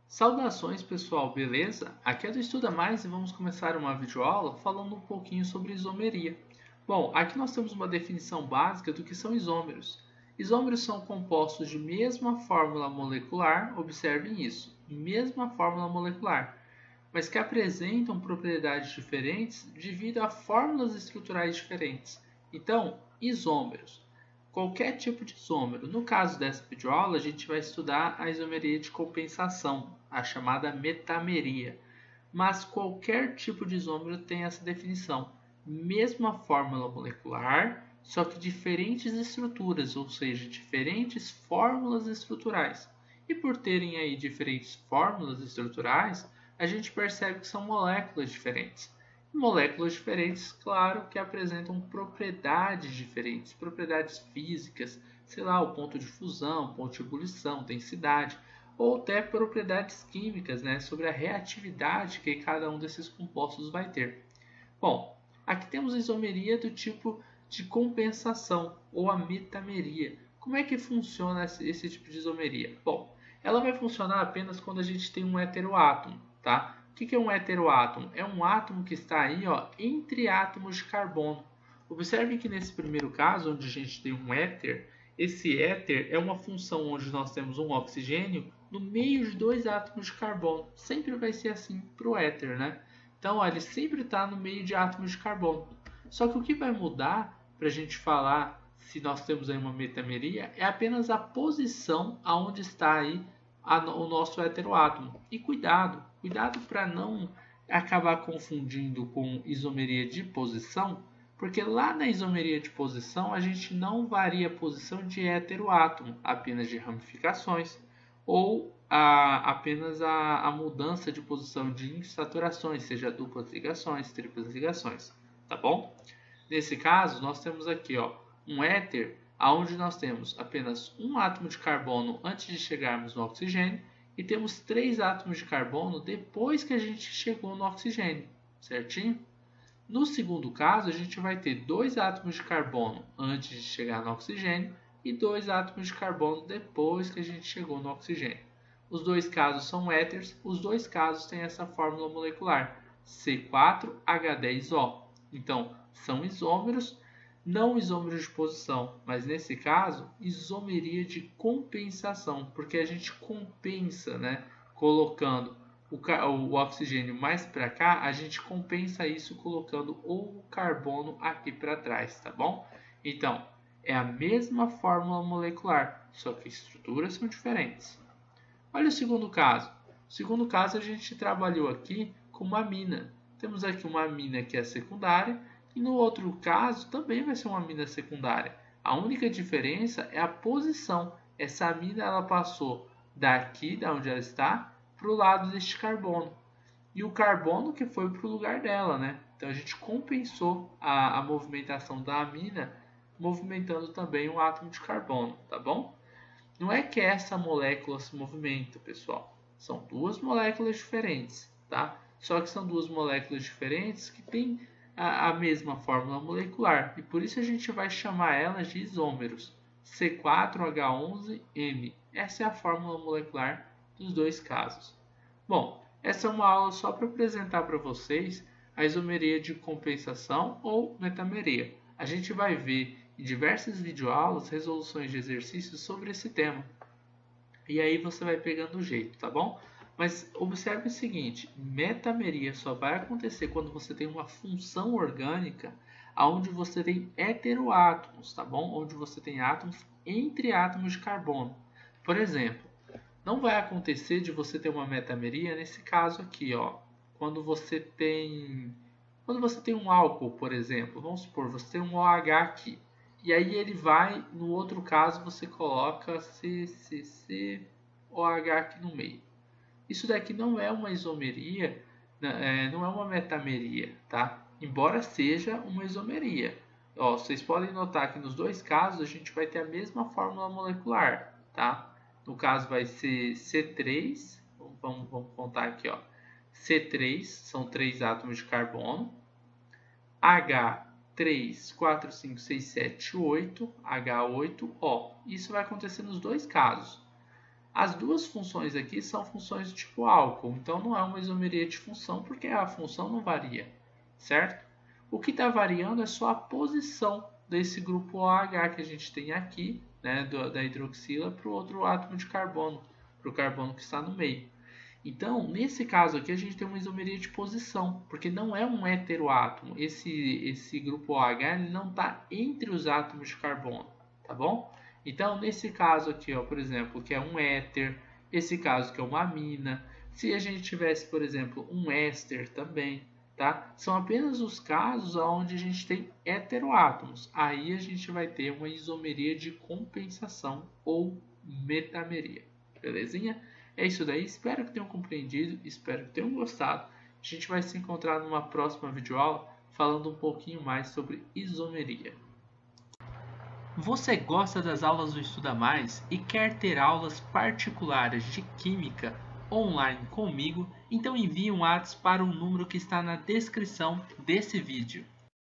Saudações pessoal, beleza? Aqui é do Estuda Mais e vamos começar uma videoaula falando um pouquinho sobre isomeria. Bom, aqui nós temos uma definição básica do que são isômeros. Isômeros são compostos de mesma fórmula molecular, observem isso, mesma fórmula molecular, mas que apresentam propriedades diferentes devido a fórmulas estruturais diferentes. Então, isômeros. Qualquer tipo de isômero. No caso dessa videoaula, a gente vai estudar a isomeria de compensação, a chamada metameria. Mas qualquer tipo de isômero tem essa definição. Mesma fórmula molecular, só que diferentes estruturas, ou seja, diferentes fórmulas estruturais. E por terem aí diferentes fórmulas estruturais, a gente percebe que são moléculas diferentes. Moléculas diferentes, claro, que apresentam propriedades diferentes, propriedades físicas, sei lá, o ponto de fusão, ponto de ebulição, densidade, ou até propriedades químicas, né, sobre a reatividade que cada um desses compostos vai ter. Bom, aqui temos a isomeria do tipo de compensação, ou a metameria. Como é que funciona esse tipo de isomeria? Bom, ela vai funcionar apenas quando a gente tem um heteroátomo, tá? O que é um heteroátomo? É um átomo que está aí, ó, entre átomos de carbono. Observe que nesse primeiro caso, onde a gente tem um éter, esse éter é uma função onde nós temos um oxigênio no meio de dois átomos de carbono. Sempre vai ser assim para o éter, né? Então, ó, ele sempre está no meio de átomos de carbono. Só que o que vai mudar para a gente falar se nós temos aí uma metameria é apenas a posição aonde está aí o nosso heteroátomo. E cuidado, cuidado para não acabar confundindo com isomeria de posição, porque lá na isomeria de posição a gente não varia a posição de heteroátomo, apenas de ramificações, ou apenas a mudança de posição de insaturações, seja duplas ligações, triplas ligações, tá bom? Nesse caso, nós temos aqui ó, um éter, onde nós temos apenas um átomo de carbono antes de chegarmos no oxigênio e temos 3 átomos de carbono depois que a gente chegou no oxigênio, certinho? No segundo caso, a gente vai ter 2 átomos de carbono antes de chegar no oxigênio e 2 átomos de carbono depois que a gente chegou no oxigênio. Os dois casos são éteres, os dois casos têm essa fórmula molecular, C4H10O. Então, são isômeros, não isômeros de posição, mas nesse caso, isomeria de compensação, porque a gente compensa, né, colocando o oxigênio mais para cá, a gente compensa isso colocando o carbono aqui para trás, tá bom? Então, é a mesma fórmula molecular, só que estruturas são diferentes. Olha o segundo caso. No segundo caso, a gente trabalhou aqui com uma amina. Temos aqui uma amina que é secundária e no outro caso também vai ser uma amina secundária. A única diferença é a posição. Essa amina ela passou daqui, da onde ela está, para o lado deste carbono. E o carbono que foi para o lugar dela, né? Então a gente compensou a movimentação da amina, movimentando também o átomo de carbono, tá bom? Não é que essa molécula se movimenta, pessoal. São duas moléculas diferentes, tá? Só que são duas moléculas diferentes que têm a mesma fórmula molecular. E por isso a gente vai chamar elas de isômeros. C4H11M. Essa é a fórmula molecular dos dois casos. Bom, essa é uma aula só para apresentar para vocês a isomeria de compensação ou metameria. A gente vai ver em diversas videoaulas resoluções de exercícios sobre esse tema. E aí você vai pegando o jeito, tá bom? Mas observe o seguinte, metameria só vai acontecer quando você tem uma função orgânica onde você tem heteroátomos, tá bom? Onde você tem átomos entre átomos de carbono. Por exemplo, não vai acontecer de você ter uma metameria nesse caso aqui, ó. Quando você tem um álcool, por exemplo, vamos supor, você tem um OH aqui. E aí ele vai, no outro caso, você coloca CCCOH aqui no meio. Isso daqui não é uma isomeria, não é uma metameria, tá? Embora seja uma isomeria. Ó, vocês podem notar que nos dois casos a gente vai ter a mesma fórmula molecular, tá? No caso vai ser C3, vamos contar aqui, ó. C3 são 3 átomos de carbono, H3, 4, 5, 6, 7, 8, H8O. Isso vai acontecer nos dois casos. As duas funções aqui são funções do tipo álcool, então não é uma isomeria de função porque a função não varia, certo? O que está variando é só a posição desse grupo OH que a gente tem aqui, né, da hidroxila, para o outro átomo de carbono, para o carbono que está no meio. Então, nesse caso aqui, a gente tem uma isomeria de posição, porque não é um heteroátomo. Esse grupo OH ele não está entre os átomos de carbono, tá bom? Então, nesse caso aqui, ó, por exemplo, que é um éter, esse caso que é uma amina, se a gente tivesse, por exemplo, um éster também, tá? São apenas os casos onde a gente tem heteroátomos. Aí a gente vai ter uma isomeria de compensação ou metameria. Belezinha? É isso daí. Espero que tenham compreendido, espero que tenham gostado. A gente vai se encontrar numa próxima videoaula falando um pouquinho mais sobre isomeria. Você gosta das aulas do Estuda Mais e quer ter aulas particulares de Química online comigo? Então envie um WhatsApp para o número que está na descrição desse vídeo.